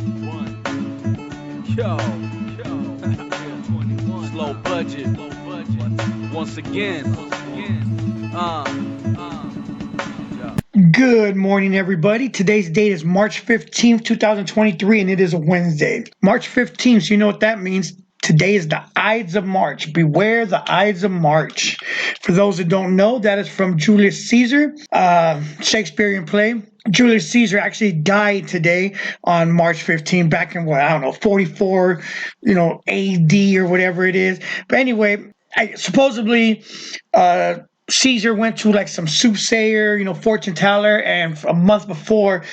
Yo, slow budget. Once again. Uh, yeah. Good morning, everybody. Today's date is March 15th, 2023, and it is a Wednesday. March 15th, so you know what that means. Today is the Ides of March. Beware the Ides of March. For those that don't know, that is from Julius Caesar, Shakespearean play. Julius Caesar actually died today on March 15th, back in what, I don't know, 44, AD or whatever it is. But anyway, supposedly, Caesar went to like some soothsayer, fortune teller, and a month before,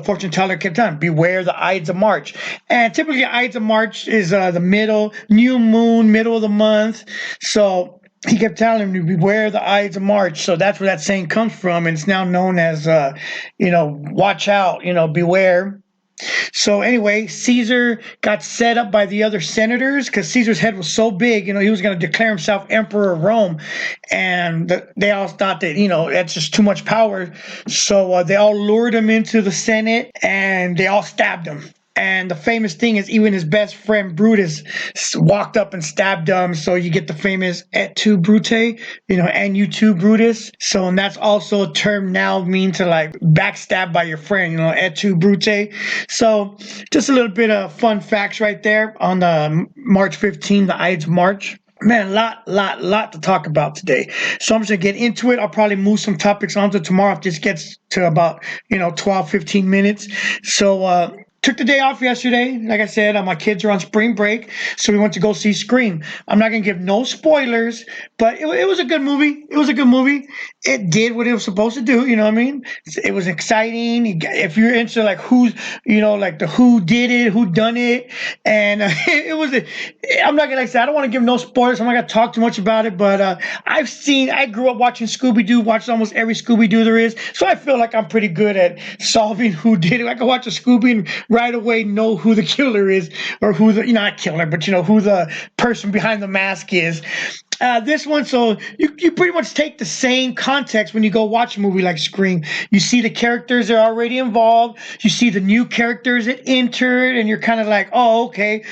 fortune teller kept on, beware the Ides of March. And typically, Ides of March is the middle, new moon, middle of the month. So he kept telling him to beware the Ides of March. So that's where that saying comes from. And it's now known as, watch out, beware. So anyway, Caesar got set up by the other senators because Caesar's head was so big, he was going to declare himself emperor of Rome, and they all thought that that's just too much power. So they all lured him into the Senate, and they all stabbed him. And the famous thing is, even his best friend Brutus walked up and stabbed him. So you get the famous "et tu, Brute," and you too, Brutus. So, and that's also a term now mean to like backstab by your friend, "et tu, Brute." So, just a little bit of fun facts right there on the March 15th, the Ides March. Man, lot to talk about today. So I'm just gonna get into it. I'll probably move some topics on to tomorrow if this gets to about 12, 15 minutes. So took the day off yesterday. Like I said, my kids are on spring break, so we went to go see Scream. I'm not gonna give no spoilers, but it was a good movie. It was a good movie. It did what it was supposed to do. You know what I mean? It was exciting. If you're into like who's, like the who did it, who done it, and it was. I'm not gonna like I said, I don't want to give no spoilers. I'm not gonna talk too much about it, but I grew up watching Scooby Doo. Watched almost every Scooby Doo there is, so I feel like I'm pretty good at solving who did it. I can watch a Scooby and right away know who the killer is, or who the not killer, but who the person behind the mask is. This one, so you pretty much take the same context when you go watch a movie like Scream. You see the characters that are already involved. You see the new characters that entered, and you're kind of like, oh, okay.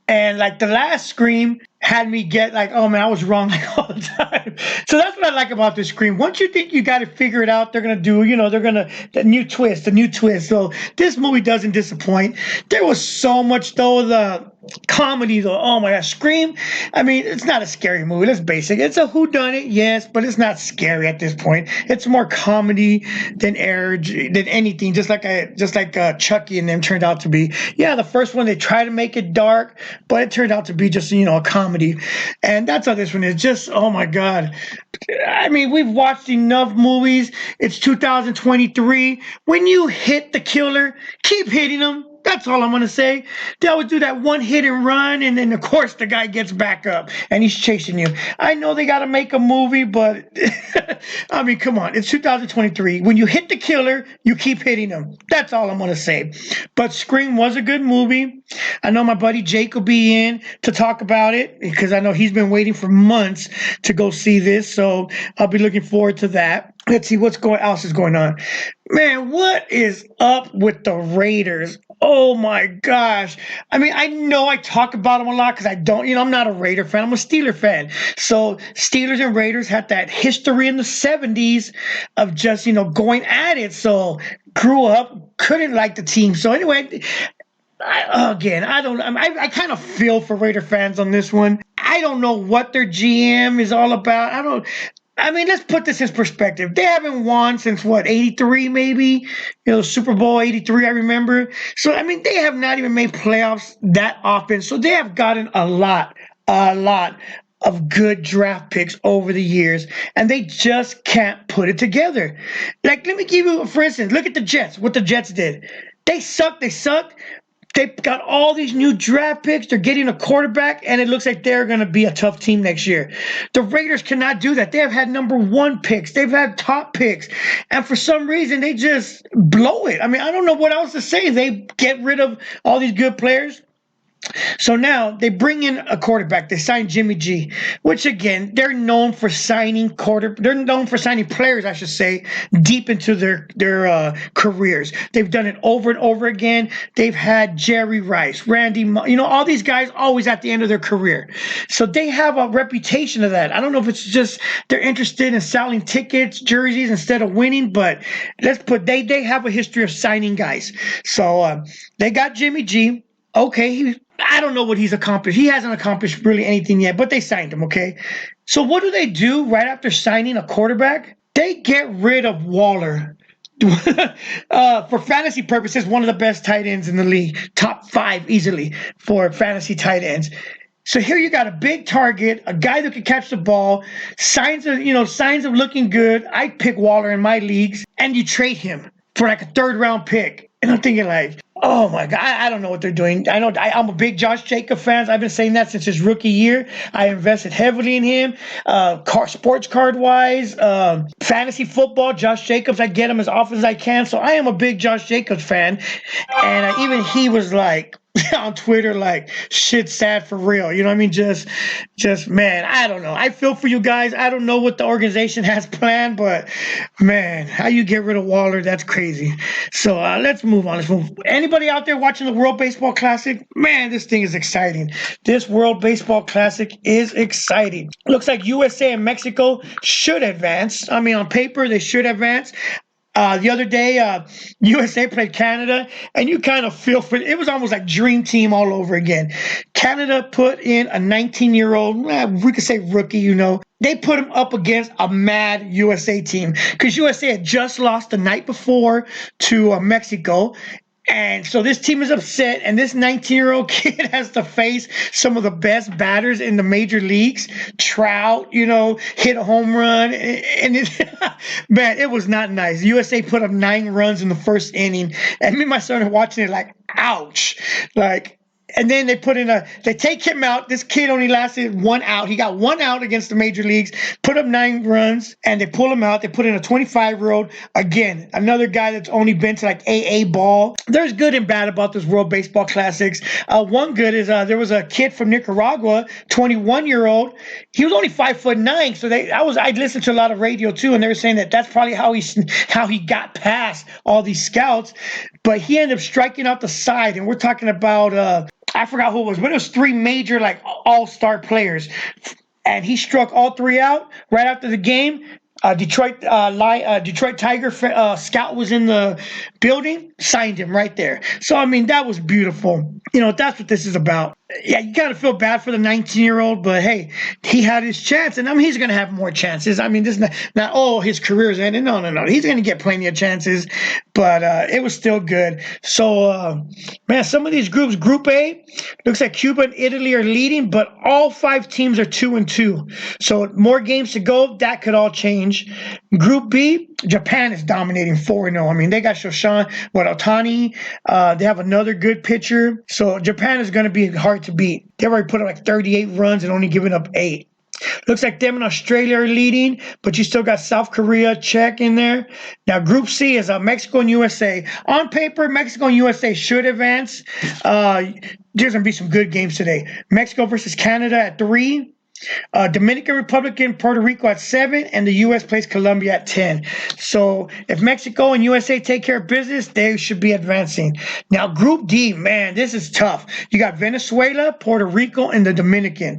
And like the last Scream had me get like, oh man, I was wrong like all the time. So that's what I like about this Scream. Once you think you got to figure it out, they're gonna do, the new twist, the new twist. So this movie doesn't disappoint. There was so much though, the comedy though. Oh my gosh, Scream. I mean, it's not a scary movie. It's basic. It's a whodunit, yes, but it's not scary at this point. It's more comedy than anything. Just like Chucky and them turned out to be. Yeah, the first one they tried to make it dark, but it turned out to be just a comedy, and that's how this one is. Just oh my god. I mean, we've watched enough movies. It's 2023. When you hit the killer, keep hitting them. That's all I'm going to say. They always do that one hit and run, and then, of course, the guy gets back up, and he's chasing you. I know they got to make a movie, but, I mean, come on. It's 2023. When you hit the killer, you keep hitting him. That's all I'm going to say. But Scream was a good movie. I know my buddy Jake will be in to talk about it, because I know he's been waiting for months to go see this, so I'll be looking forward to that. Let's see what else is going on. Man, what is up with the Raiders? Oh my gosh. I mean, I know I talk about them a lot because I don't, I'm not a Raider fan. I'm a Steeler fan. So Steelers and Raiders had that history in the 70s of just, going at it. So grew up, couldn't like the team. So anyway, I kind of feel for Raider fans on this one. I don't know what their GM is all about. I mean, let's put this in perspective. They haven't won since what, 83 maybe? Super Bowl 83, I remember. So, I mean, they have not even made playoffs that often. So they have gotten a lot of good draft picks over the years, and they just can't put it together. Like, let me give you, for instance, look at the Jets, what the Jets did. They suck. They've got all these new draft picks. They're getting a quarterback, and it looks like they're going to be a tough team next year. The Raiders cannot do that. They have had number one picks. They've had top picks. And for some reason, they just blow it. I mean, I don't know what else to say. They get rid of all these good players. So now they bring in a quarterback. They sign Jimmy G, which again they're known for signing They're known for signing players, I should say, deep into their careers. They've done it over and over again. They've had Jerry Rice, all these guys always at the end of their career. So they have a reputation of that. I don't know if it's just they're interested in selling tickets, jerseys instead of winning, but they have a history of signing guys. So they got Jimmy G. Okay, I don't know what he's accomplished. He hasn't accomplished really anything yet, but they signed him, okay? So what do they do right after signing a quarterback? They get rid of Waller. For fantasy purposes, one of the best tight ends in the league, top 5 easily for fantasy tight ends. So here you got a big target, a guy that can catch the ball, signs of looking good. I pick Waller in my leagues, and you trade him for like a 3rd round pick. And I'm thinking like, oh my God, I don't know what they're doing. I'm a big Josh Jacobs fan. I've been saying that since his rookie year. I invested heavily in him, sports card wise, fantasy football. Josh Jacobs, I get him as often as I can. So I am a big Josh Jacobs fan. And even he was like, on Twitter, like, shit sad for real. You know what I mean? Just man, I don't know. I feel for you guys. I don't know what the organization has planned, but man, how you get rid of Waller, that's crazy. So let's move on. Anybody out there watching the World Baseball Classic? Man, this thing is exciting. This World Baseball Classic is exciting. Looks like USA and Mexico should advance. I mean, on paper, they should advance. The other day, USA played Canada, and you kind of feel for it. It was almost like Dream Team all over again. Canada put in a 19-year-old, we could say rookie, They put him up against a mad USA team because USA had just lost the night before to Mexico. And so this team is upset, and this 19-year-old kid has to face some of the best batters in the major leagues. Trout, hit a home run, and man, it was not nice. USA put up 9 runs in the first inning, and me and my son are watching it like, ouch, like. And then they take him out. This kid only lasted 1 out. He got 1 out against the major leagues, put up 9 runs, and they pull him out. They put in a 25-year-old. Again, another guy that's only been to like AA ball. There's good and bad about this World Baseball Classics. One good is there was a kid from Nicaragua, 21-year-old. He was only 5'9", so I listened to a lot of radio too, and they were saying that's probably how he got past all these scouts. But he ended up striking out the side, and we're talking about I forgot who it was, but it was 3 major like all-star players, and he struck all 3 out right after the game. Detroit Tiger scout was in the building, signed him right there. So I mean, that was beautiful. That's what this is about. Yeah, you gotta feel bad for the 19-year-old, but hey, he had his chance, and I mean, he's gonna have more chances. I mean, this is not his career's ended. No, he's gonna get plenty of chances, but it was still good. So man, some of these groups, Group A, looks like Cuba and Italy are leading, but all 5 teams are 2-2. So more games to go. That could all change. Group B, Japan is dominating 4-0. I mean, they got Shoshan Otani. They have another good pitcher. So Japan is going to be hard to beat. They've already put up like 38 runs and only given up 8. Looks like them and Australia are leading, but you still got South Korea, Czech in there. Now, Group C is Mexico and USA. On paper, Mexico and USA should advance. There's going to be some good games today. Mexico versus Canada at 3. Dominican Republic and Puerto Rico at 7, and the U.S. plays Colombia at 10. So if Mexico and USA take care of business, they should be advancing. Now, Group D, man, this is tough. You got Venezuela, Puerto Rico, and the Dominican.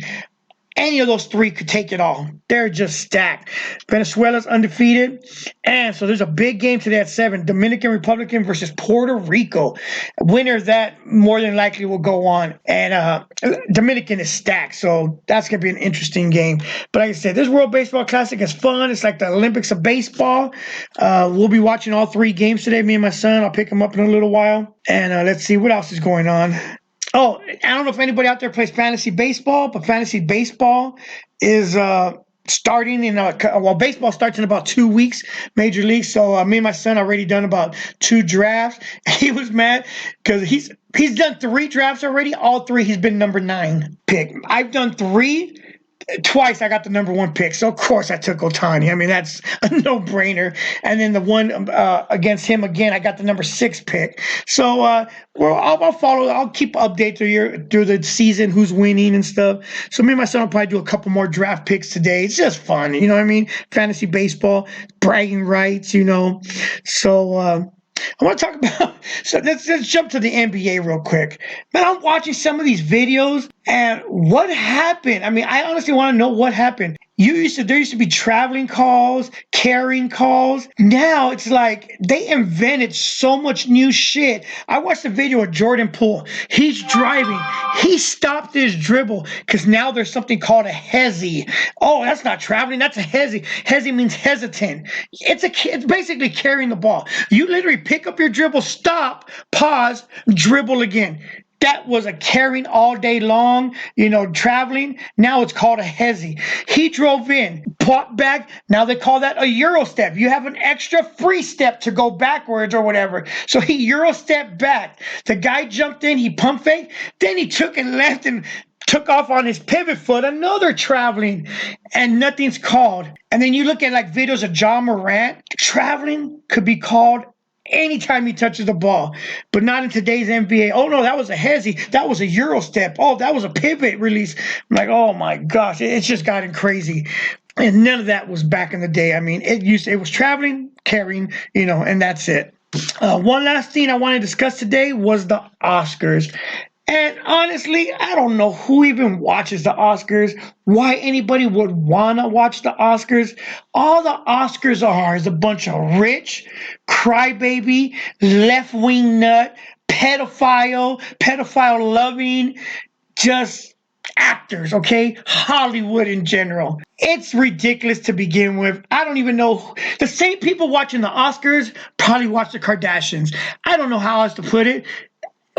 Any of those 3 could take it all. They're just stacked. Venezuela's undefeated. And so there's a big game today at 7. Dominican Republic versus Puerto Rico. Winner of that more than likely will go on. And Dominican is stacked. So that's going to be an interesting game. But like I said, this World Baseball Classic is fun. It's like the Olympics of baseball. We'll be watching all 3 games today, me and my son. I'll pick him up in a little while. And let's see what else is going on. Oh, I don't know if anybody out there plays fantasy baseball, but fantasy baseball is starting baseball starts in about 2 weeks, Major League. So me and my son already done about 2 drafts. He was mad because he's done 3 drafts already. All 3 he's been number 9 pick. I've done 3. twice I got the number one pick. So of course I took Otani. I mean, that's a no-brainer. And then the one against him again, I got the number 6 pick. So well, I'll follow. I'll keep update through the season, who's winning and stuff. So me and my son will probably do a couple more draft picks today. It's just fun, you know what I mean? Fantasy baseball, bragging rights, you know. So I want to talk about. So let's jump to the NBA real quick. Man, I'm watching some of these videos, and what happened? I mean, I honestly want to know what happened. There used to be traveling calls, carrying calls. Now it's like they invented so much new shit. I watched the video of Jordan Poole. He's driving. He stopped his dribble because now there's something called a hezi. Oh, that's not traveling. That's a hezi. Hezi means hesitant. It's basically carrying the ball. You literally pick up your dribble, stop, pause, dribble again. That was a carrying all day long, you know, traveling. Now it's called a hezi. He drove in, popped back. Now they call that a Euro step. You have an extra free step to go backwards or whatever. So he Euro stepped back. The guy jumped in, he pump faked. Then he took and left and took off on his pivot foot, another traveling, and nothing's called. And then you look at like videos of John Morant. Traveling could be called anytime he touches the ball, but not in today's NBA. Oh no, that was a hezi. That was a Euro step. Oh, that was a pivot release. I'm like, oh my gosh, it's just gotten crazy. And none of that was back in the day. I mean, it was traveling, carrying, you know, and that's it. One last thing I want to discuss today was the Oscars. And honestly, I don't know who even watches the Oscars, why anybody would want to watch the Oscars. All the Oscars are is a bunch of rich, crybaby, left-wing nut, pedophile loving, just actors, okay? Hollywood in general. It's ridiculous to begin with. I don't even know. The same people watching the Oscars probably watch the Kardashians. I don't know how else to put it.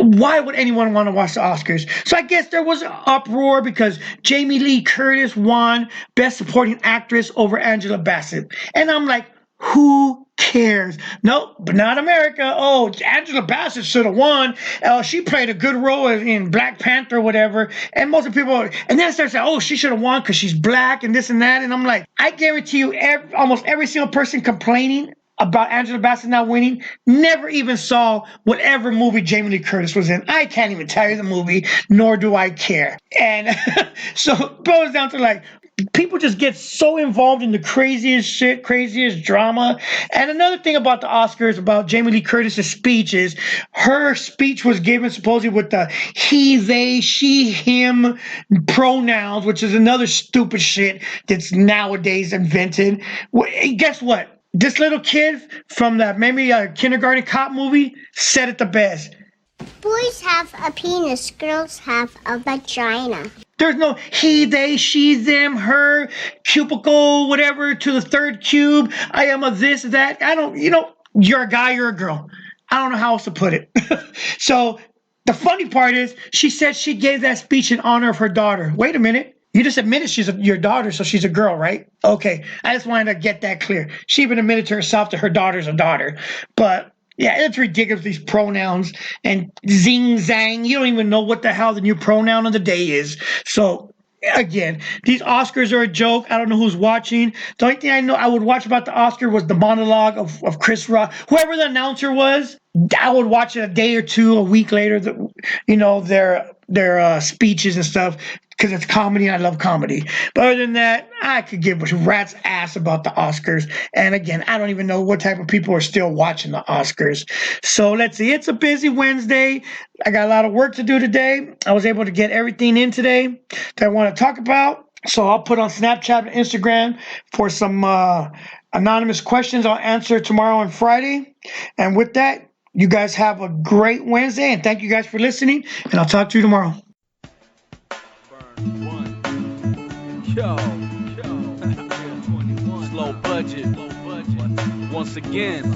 Why would anyone want to watch the Oscars? So I guess there was an uproar because Jamie Lee Curtis won Best Supporting Actress over Angela Bassett. And I'm like, who cares? Nope, but not America. Oh, Angela Bassett should have won. She played a good role in Black Panther or whatever. And most of the people, and then it starts saying, oh, she should have won because she's black and this and that. And I'm like, I guarantee you, almost every single person complaining about Angela Bassett not winning never even saw whatever movie Jamie Lee Curtis was in. I can't even tell you the movie, nor do I care. And so it boils down to like, people just get so involved in the craziest shit, craziest drama. And another thing about the Oscars, about Jamie Lee Curtis's speech, is her speech was given supposedly with the he, they, she, him pronouns, which is another stupid shit that's nowadays invented. Guess what? This little kid from that maybe a Kindergarten Cop movie said it the best. Boys have a penis, girls have a vagina. There's no he, they, she, them, her, cubicle, whatever, to the third cube. I am a this, that. I don't, you know, you're a guy, you're a girl. I don't know how else to put it. So the funny part is she said she gave that speech in honor of her daughter. Wait a minute. You just admitted she's your daughter, so she's a girl, right? Okay, I just wanted to get that clear. She even admitted to herself that her daughter's a daughter. But yeah, it's ridiculous, these pronouns and zing, zang. You don't even know what the hell the new pronoun of the day is. So again, these Oscars are a joke. I don't know who's watching. The only thing I know I would watch about the Oscar was the monologue of Chris Rock. Whoever the announcer was, I would watch it a day or two, a week later, their speeches and stuff, because it's comedy and I love comedy. But other than that, I could give a rat's ass about the Oscars. And again, I don't even know what type of people are still watching the Oscars. So let's see. It's a busy Wednesday. I got a lot of work to do today. I was able to get everything in today that I want to talk about. So I'll put on Snapchat and Instagram for some anonymous questions I'll answer tomorrow and Friday. And with that, you guys have a great Wednesday, and thank you guys for listening, and I'll talk to you tomorrow. Burn one. Yo. Slow budget. Once again.